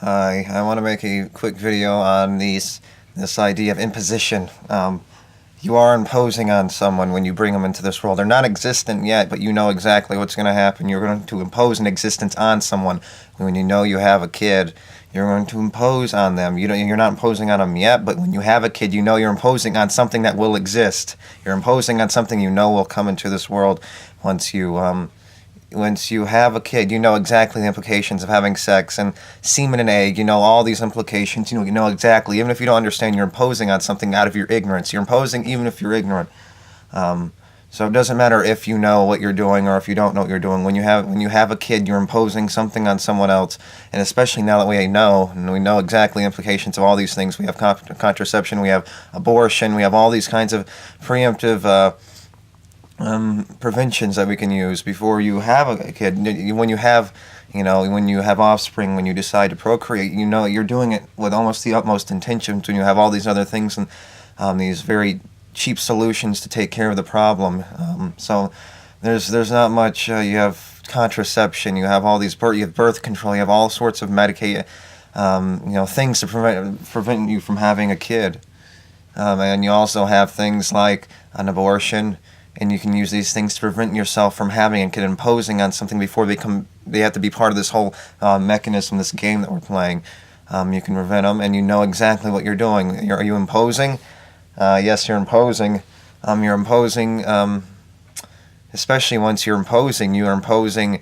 Hi, I want to make a quick video on this idea of imposition. You are imposing on someone when you bring them into this world. They're not existent yet, but you know exactly what's going to happen. You're going to impose an existence on someone. When you know you have a kid, you're going to impose on them. You're not imposing on them yet, but when you have a kid, you know you're imposing on something that will exist. You're imposing on something you know will come into this world once you have a kid. You know exactly the implications of having sex and semen and egg. You know all these implications. You know exactly. Even if you don't understand, you're imposing on something out of your ignorance. You're imposing even if you're ignorant. So it doesn't matter if you know what you're doing or if you don't know what you're doing. When you have a kid, you're imposing something on someone else. And especially now that we know exactly the implications of all these things. We have contraception, we have abortion, we have all these kinds of preemptive preventions that we can use before you have a kid. When you have offspring, when you decide to procreate, you know you're doing it with almost the utmost intentions. When you have all these other things and these very cheap solutions to take care of the problem, so there's not much. You have contraception, you have all these you have birth control, you have all sorts of Medicaid, things to prevent you from having a kid, and you also have things like an abortion. And you can use these things to prevent yourself from having a kid, imposing on something before they have to be part of this whole mechanism, this game that we're playing. You can prevent them, and you know exactly what you're doing. Are you imposing? Yes, you're imposing. Especially once you're imposing, you are imposing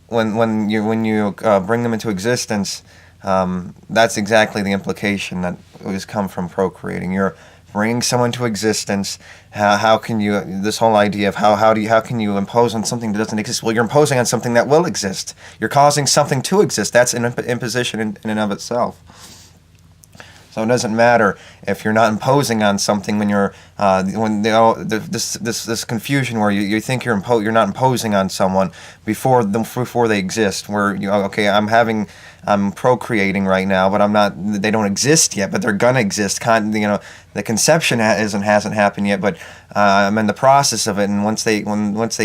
when you bring them into existence. That's exactly the implication that has come from procreating. You're bringing someone to existence. How can you, this whole idea of how can you impose on something that doesn't exist? Well, you're imposing on something that will exist. You're causing something to exist. That's an imposition in and of itself. So it doesn't matter if you're not imposing on something when you're this confusion where you think you're not imposing on someone before they exist. Where I'm procreating right now, but I'm not. They don't exist yet, but they're gonna exist. The conception hasn't happened yet, but I'm in the process of it. And once they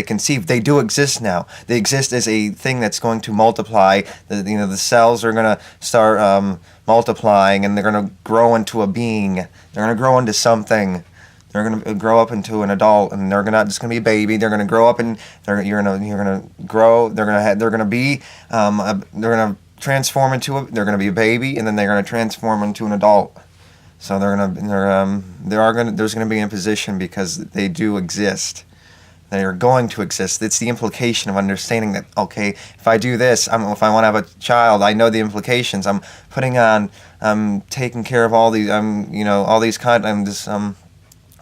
conceive, they do exist now. They exist as a thing that's going to multiply. The cells are gonna start multiplying, and they're gonna grow into a being. They're gonna grow into something. They're gonna grow up into an adult, and they're not just gonna be a baby. They're gonna grow up, and you're gonna grow. They're gonna transform into they're going to be a baby, and then they're going to transform into an adult. So there's going to be imposition because they do exist. They are going to exist. It's the implication of understanding that, okay, if I do this, if I want to have a child, I know the implications. I'm taking care of all these,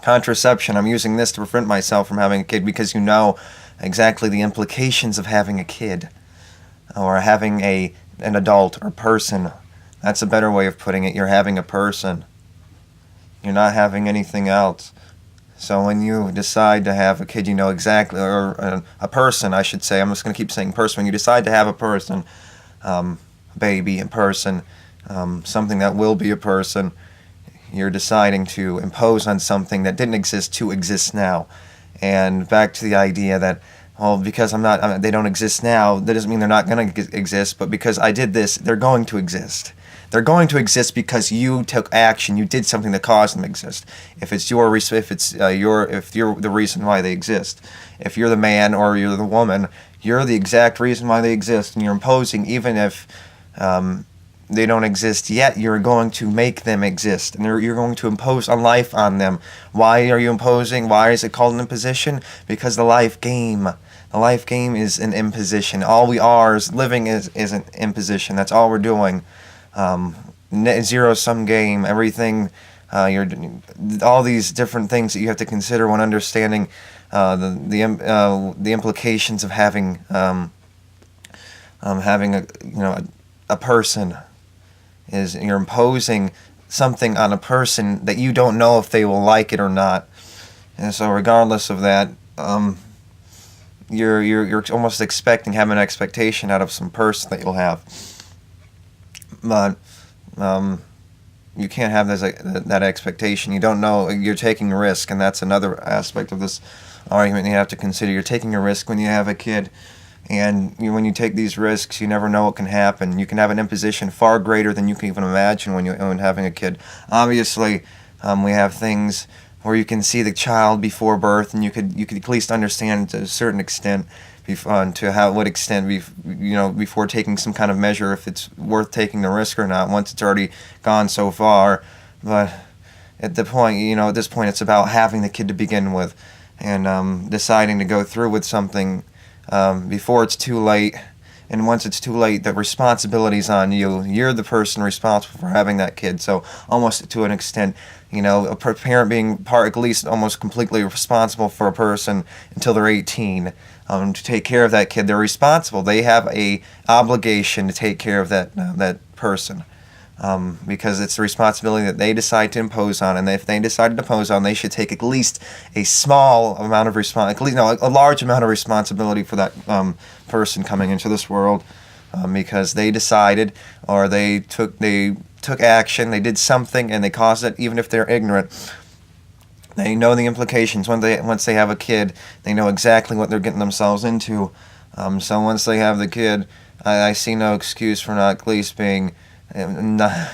contraception. I'm using this to prevent myself from having a kid because you know exactly the implications of having a kid or having an adult or person. That's a better way of putting it. You're having a person. You're not having anything else. So when you decide to have a kid, you know exactly, or a person, I should say. I'm just going to keep saying person. When you decide to have a person, baby, a person, something that will be a person, you're deciding to impose on something that didn't exist to exist now. And back to the idea that, well, because they don't exist now, that doesn't mean they're not going to exist, but because I did this, they're going to exist. They're going to exist because you took action, you did something that caused them to exist. If you're the reason why they exist. If you're the man or you're the woman, you're the exact reason why they exist, and you're imposing, even if they don't exist yet, you're going to make them exist, and you're going to impose a life on them. Why are you imposing? Why is it called an imposition? Because the life game is an imposition. All we are is living is an imposition. That's all we're doing. Net zero-sum game. Everything. All these different things that you have to consider when understanding the implications of having a person. Is you're imposing something on a person that you don't know if they will like it or not, and so regardless of that, you're almost having an expectation out of some person that you'll have, but you can't have that expectation. You don't know. You're taking a risk, and that's another aspect of this argument you have to consider. You're taking a risk when you have a kid. And when you take these risks, you never know what can happen. You can have an imposition far greater than you can even imagine when having a kid. Obviously, we have things where you can see the child before birth, and you could at least understand to a certain extent, what extent before taking some kind of measure if it's worth taking the risk or not. Once it's already gone so far, but at this point, it's about having the kid to begin with, and deciding to go through with something before it's too late. And once it's too late, the responsibility's on you. You're the person responsible for having that kid. So almost to an extent, a parent being at least almost completely responsible for a person until they're 18. To take care of that kid, they're responsible. They have a obligation to take care of that person. Because it's the responsibility that they decide to impose on, and if they decided to impose on, they should take at least a small amount of a large amount of responsibility for that person coming into this world, because they decided, or they took action, they did something, and they caused it, even if they're ignorant. They know the implications. Once they have a kid, they know exactly what they're getting themselves into. So once they have the kid, I see no excuse for not at least being. I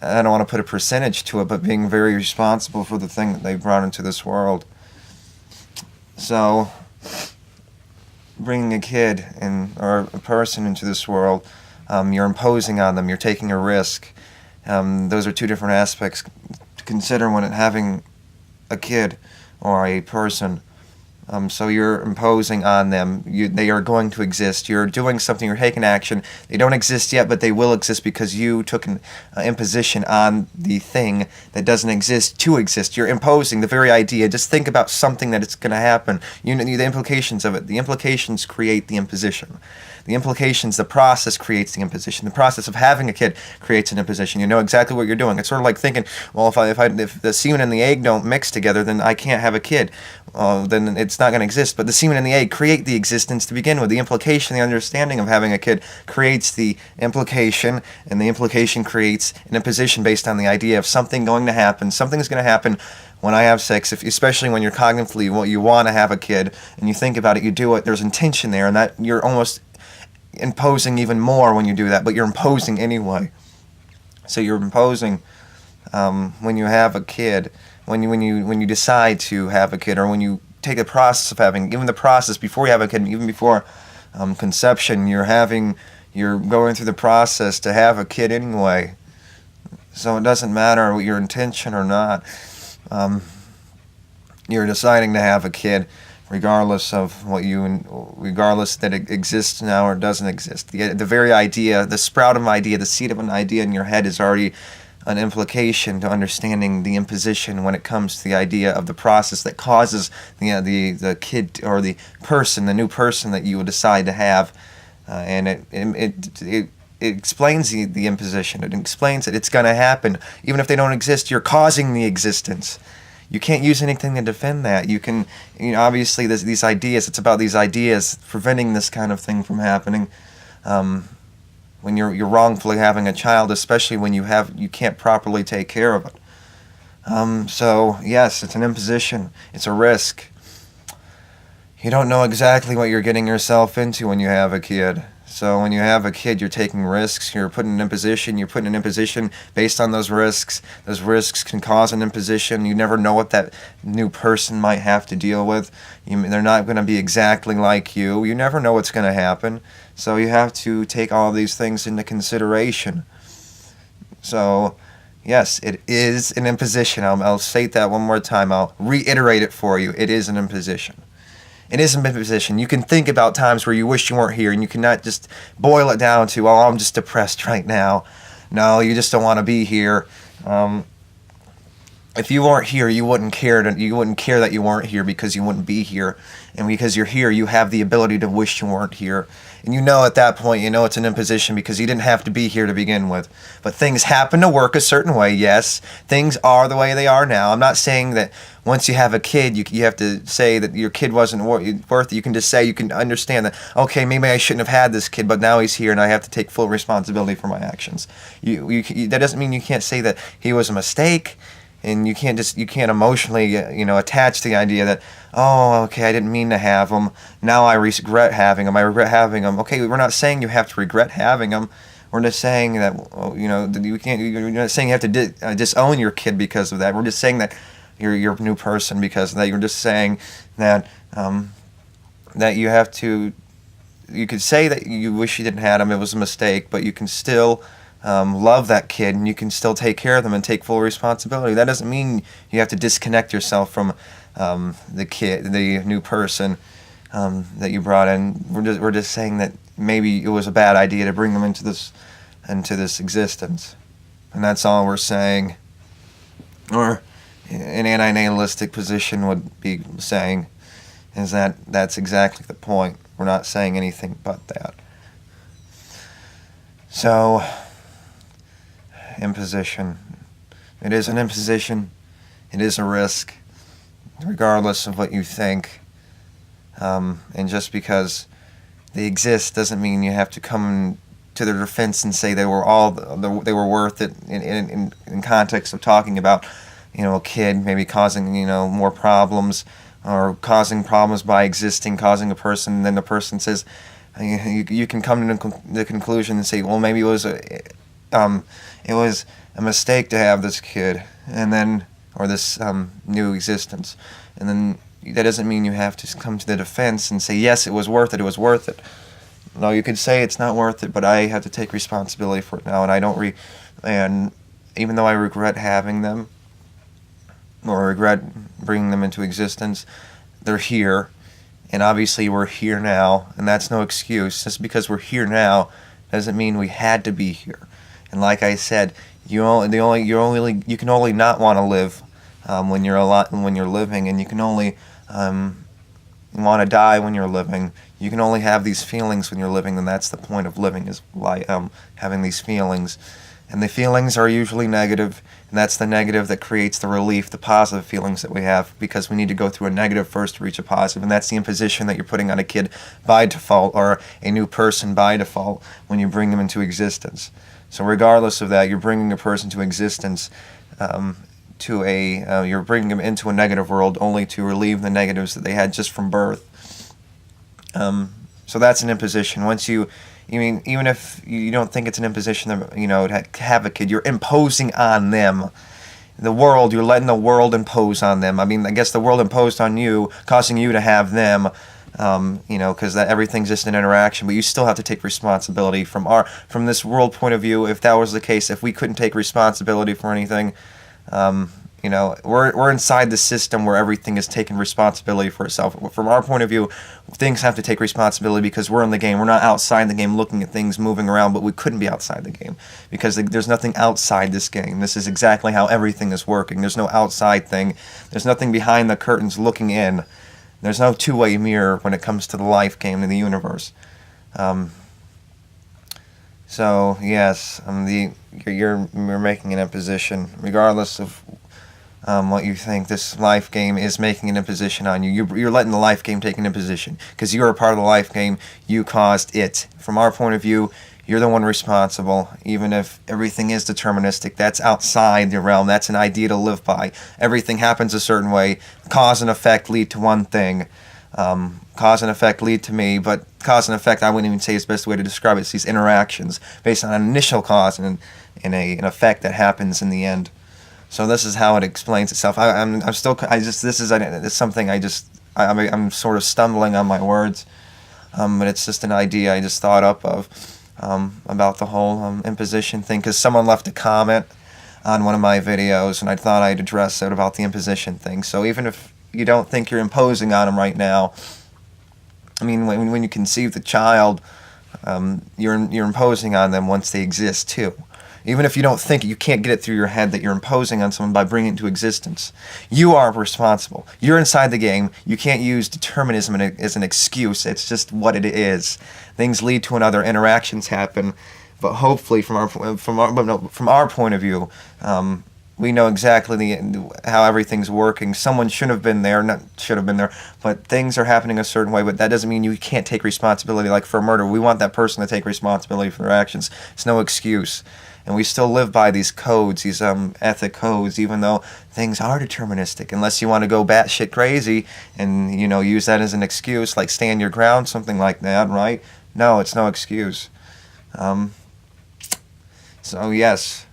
don't want to put a percentage to it, but being very responsible for the thing that they brought into this world. So, bringing a kid or a person into this world, you're imposing on them, you're taking a risk. Those are two different aspects to consider when having a kid or a person. So you're imposing on them. They are going to exist. You're doing something. You're taking action. They don't exist yet, but they will exist because you took an imposition on the thing that doesn't exist to exist. You're imposing the very idea. Just think about something that it's going to happen. The implications of it. The implications create the imposition. The process creates the imposition. The process of having a kid creates an imposition. You know exactly what you're doing. It's sort of like thinking, well, if the semen and the egg don't mix together, then I can't have a kid. Then it's not going to exist. But the semen and the egg create the existence to begin with. The implication, the understanding of having a kid creates the implication, and the implication creates an imposition based on the idea of something going to happen. Something's going to happen when I have sex, especially when you're cognitively, you want to have a kid, and you think about it, you do it, there's intention there, and that you're almost imposing even more when you do that, but you're imposing anyway. So you're imposing when you have a kid, when you decide to have a kid, or when you take the process of having, even the process before you have a kid, even before conception, you're going through the process to have a kid anyway. So it doesn't matter your intention or not. You're deciding to have a kid, regardless that it exists now or doesn't exist. The very idea, the sprout of an idea, the seed of an idea in your head is already an implication to understanding the imposition when it comes to the idea of the process that causes the kid or the person, the new person that you will decide to have, and it explains the imposition. It explains that it's going to happen, even if they don't exist. You're causing the existence. You can't use anything to defend that. You can, obviously, these ideas. It's about these ideas preventing this kind of thing from happening. When you're wrongfully having a child, especially when you can't properly take care of it. So yes, it's an imposition. It's a risk. You don't know exactly what you're getting yourself into when you have a kid. So when you have a kid, you're taking risks. You're putting an imposition based on those risks. Those risks can cause an imposition. You never know what that new person might have to deal with. They're not going to be exactly like you. You never know what's going to happen. So you have to take all of these things into consideration. So, yes, it is an imposition. I'll state that one more time. I'll reiterate it for you. It is an imposition. It is an imposition. You can think about times where you wish you weren't here, and you cannot just boil it down to, oh, I'm just depressed right now. No, you just don't want to be here. If you weren't here, you wouldn't care that you weren't here, because you wouldn't be here. And because you're here, you have the ability to wish you weren't here. And at that point, it's an imposition because you didn't have to be here to begin with. But things happen to work a certain way, yes. Things are the way they are now. I'm not saying that once you have a kid, you have to say that your kid wasn't worth it. You can just say, you can understand that, okay, maybe I shouldn't have had this kid, but now he's here and I have to take full responsibility for my actions. That doesn't mean you can't say that he was a mistake. and you can't emotionally attach to the idea that, oh, okay, I didn't mean to have them. Now I regret having them. I regret having them. Okay, we're not saying you have to regret having them. We're just saying that that you can't. You're not saying you have to disown your kid because of that. We're just saying that you're a new person because of that. You're just saying that that you have to. You could say that you wish you didn't have them. It was a mistake, but you can still love that kid, and you can still take care of them and take full responsibility. That doesn't mean you have to disconnect yourself from the kid, the new person that you brought in. We're just saying that maybe it was a bad idea to bring them into this existence, and that's all we're saying. Or an anti-natalistic position would be saying is that that's exactly the point. We're not saying anything but that. So, imposition. It is an imposition. It is a risk, regardless of what you think. And just because they exist doesn't mean you have to come to their defense and say they were worth it in context of talking about, a kid maybe causing, more problems, or causing problems by existing, causing a person, and then the person says, you can come to the conclusion and say, well, maybe it was a mistake to have this kid, and then, or this new existence, and then that doesn't mean you have to come to the defense and say, yes, it was worth it, it was worth it. No, you could say it's not worth it, but I have to take responsibility for it now, and I don't and even though I regret having them, or regret bringing them into existence, they're here, and obviously we're here now, and that's no excuse. Just because we're here now doesn't mean we had to be here. And like I said, you can only not want to live when you're living, and you can only want to die when you're living. You can only have these feelings when you're living, and that's the point of living, is having these feelings. And the feelings are usually negative, and that's the negative that creates the relief, the positive feelings that we have, because we need to go through a negative first to reach a positive, and that's the imposition that you're putting on a kid by default, or a new person by default, when you bring them into existence. So regardless of that, you're bringing a person to existence, you're bringing them into a negative world only to relieve the negatives that they had just from birth. So that's an imposition. Even if you don't think it's an imposition to have a kid, you're imposing on them. The world, you're letting the world impose on them. I guess the world imposed on you, causing you to have them, because everything's just an interaction, but you still have to take responsibility from this world point of view. If that was the case, if we couldn't take responsibility for anything, we're inside the system where everything is taking responsibility for itself. From our point of view, things have to take responsibility because we're in the game. We're not outside the game looking at things moving around, but we couldn't be outside the game because there's nothing outside this game. This is exactly how everything is working. There's no outside thing. There's nothing behind the curtains looking in. There's no two-way mirror when it comes to the life game in the universe. So yes, you're making an imposition, regardless of what you think. This life game is making an imposition on you. You're letting the life game take an imposition because you're a part of the life game. You caused it. From our point of view, you're the one responsible. Even if everything is deterministic, that's outside the realm. That's an idea to live by. Everything happens a certain way. Cause and effect lead to one thing. Cause and effect lead to me, but cause and effect I wouldn't even say is the best way to describe it. It's these interactions based on an initial cause and an effect that happens in the end. So this is how it explains itself. I'm sort of stumbling on my words, but it's just an idea I just thought up of about the whole imposition thing, because someone left a comment on one of my videos, and I thought I'd address it about the imposition thing. So even if you don't think you're imposing on them right now, when you conceive the child, you're imposing on them once they exist too. Even if you don't think it, you can't get it through your head that you're imposing on someone by bringing it into existence. You are responsible. You're inside the game. You can't use determinism as an excuse. It's just what it is. Things lead to another. Interactions happen, but hopefully, from our point of view, we know exactly how everything's working. Someone should have been there, not should have been there, but things are happening a certain way. But that doesn't mean you can't take responsibility. Like for a murder, we want that person to take responsibility for their actions. It's no excuse. and we still live by these codes, these ethic codes, even though things are deterministic. Unless you want to go batshit crazy and use that as an excuse, like stand your ground, something like that, right? No, it's no excuse. So yes,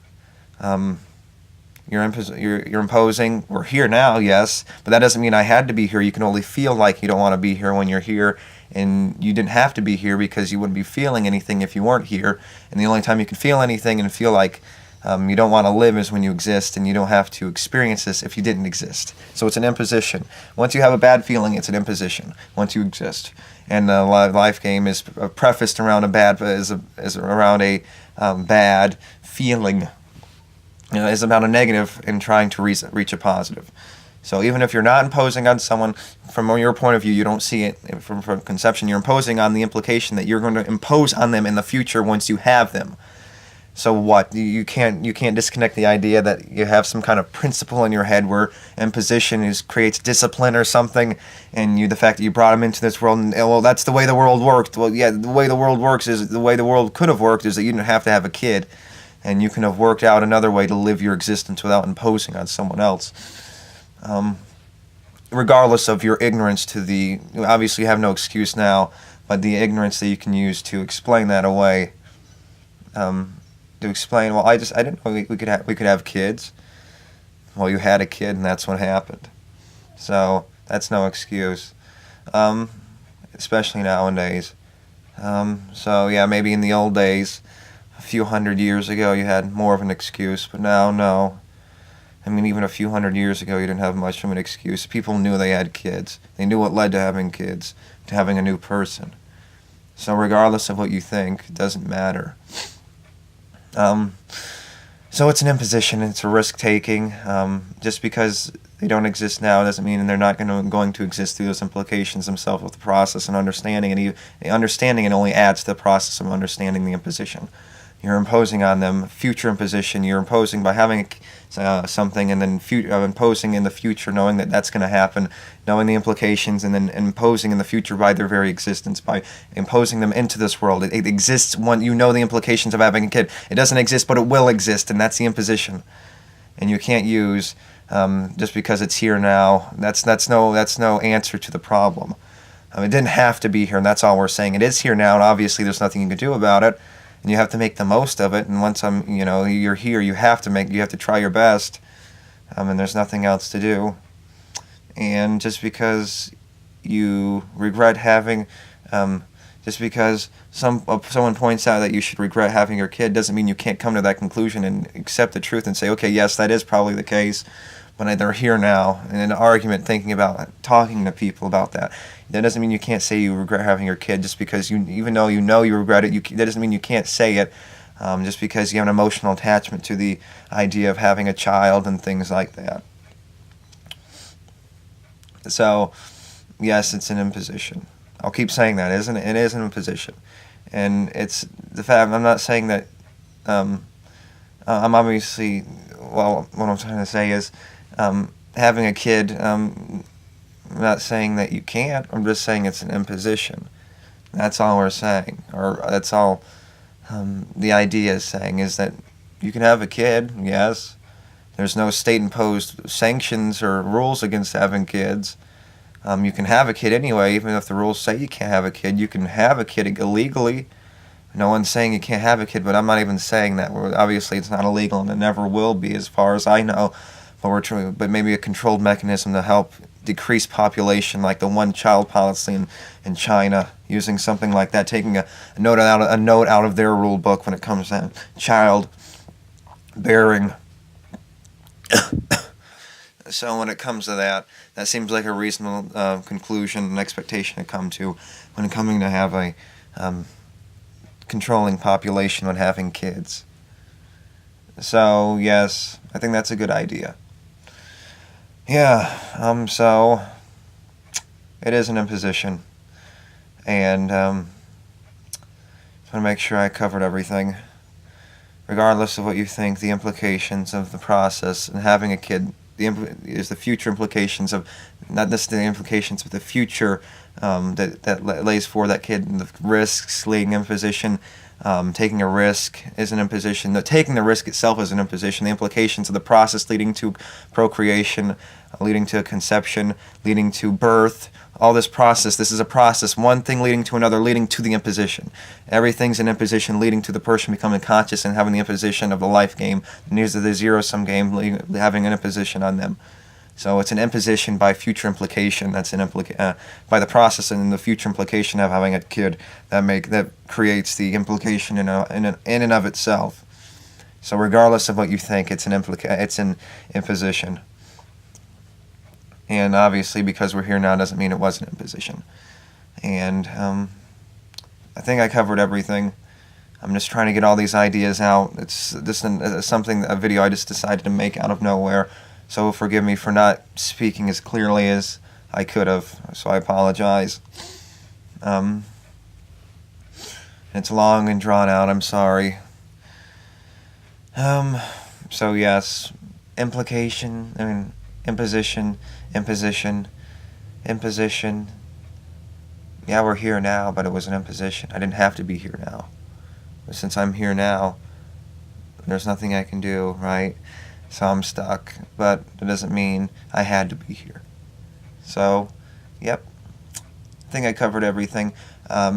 you're imposing. We're here now, yes, but that doesn't mean I had to be here. You can only feel like you don't want to be here when you're here, and you didn't have to be here because you wouldn't be feeling anything if you weren't here. And the only time you can feel anything and feel like you don't want to live is when you exist, and you don't have to experience this if you didn't exist. So it's an imposition. Once you have a bad feeling, it's an imposition. Once you exist, and the life game is prefaced around around a bad feeling. Is about a negative and trying to reach a positive. So even if you're not imposing on someone, from your point of view, you don't see it from conception. You're imposing on the implication that you're going to impose on them in the future once you have them. So what? You can't disconnect the idea that you have some kind of principle in your head where imposition creates discipline or something, and the fact that you brought them into this world, and well, that's the way the world worked. Well, yeah, the way the world works is the way the world could have worked is that you didn't have to have a kid. And you can have worked out another way to live your existence without imposing on someone else. Regardless of your ignorance you obviously have no excuse now, but the ignorance that you can use to explain that away, to explain, well, I didn't know we could have kids. Well, you had a kid, and that's what happened. So that's no excuse, especially nowadays. So yeah, maybe in the old days, a few hundred years ago, you had more of an excuse, but now, no. I mean, even a few hundred years ago, you didn't have much of an excuse. People knew they had kids. They knew what led to having kids, to having a new person. So regardless of what you think, it doesn't matter. So it's an imposition, it's a risk-taking. Just because they don't exist now doesn't mean they're not going to exist through those implications themselves with the process and understanding. And understanding it only adds to the process of understanding the imposition. You're imposing on them future imposition. You're imposing by having something and then imposing in the future, knowing that that's going to happen, knowing the implications, and then imposing in the future by their very existence, by imposing them into this world. It exists when you know the implications of having a kid. It doesn't exist, but it will exist, and that's the imposition. And you can't use just because it's here now. That's no answer to the problem. It didn't have to be here, and that's all we're saying. It is here now, and obviously there's nothing you can do about it. And you have to make the most of it. And once you're here, you have to try your best. And there's nothing else to do. And just because you regret having, just because someone points out that you should regret having your kid, doesn't mean you can't come to that conclusion and accept the truth and say, okay, yes, that is probably the case. But they're here now, in an argument, thinking about talking to people about that. That doesn't mean you can't say you regret having your kid just because even though you regret it, that doesn't mean you can't say it just because you have an emotional attachment to the idea of having a child and things like that. So, yes, it's an imposition. I'll keep saying that, isn't it? It is an imposition. And it's the fact, I'm not saying that, I'm obviously, well, what I'm trying to say is, having a kid, I'm not saying that you can't, I'm just saying it's an imposition. That's all we're saying, or that's all the idea is saying, is that you can have a kid, yes. There's no state-imposed sanctions or rules against having kids. You can have a kid anyway, even if the rules say you can't have a kid. You can have a kid illegally. No one's saying you can't have a kid, but I'm not even saying that. Obviously, it's not illegal, and it never will be, as far as I know. But maybe a controlled mechanism to help decrease population, like the one-child policy in China, using something like that, taking a note out of their rule book when it comes to child bearing. So when it comes to that seems like a reasonable conclusion and expectation to come to when coming to have a controlling population when having kids. So yes, I think that's a good idea. Yeah, so it is an imposition, and just want to make sure I covered everything. Regardless of what you think, the implications of the process and having a kid is the future implications of, not necessarily the implications, but the future that lays for that kid, and the risks leading imposition, Taking a risk is an imposition. Taking the risk itself is an imposition. The implications of the process leading to procreation, leading to conception, leading to birth, all this process, this is a process, one thing leading to another, leading to the imposition. Everything's an imposition leading to the person becoming conscious and having the imposition of the life game, and these are the zero-sum game, having an imposition on them. So it's an imposition by future implication. That's an by the process and the future implication of having a kid that creates the implication in and of itself. So regardless of what you think, it's an imposition. And obviously, because we're here now doesn't mean it was an imposition. And I think I covered everything. I'm just trying to get all these ideas out. It's just a video I just decided to make out of nowhere. So forgive me for not speaking as clearly as I could have. So I apologize. It's long and drawn out. I'm sorry. So yes, imposition. Yeah, we're here now, but it was an imposition. I didn't have to be here now. But since I'm here now, there's nothing I can do, right? So I'm stuck. But it doesn't mean I had to be here. So, yep. I think I covered everything.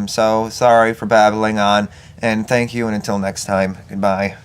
So sorry for babbling on, and thank you, and until next time, goodbye.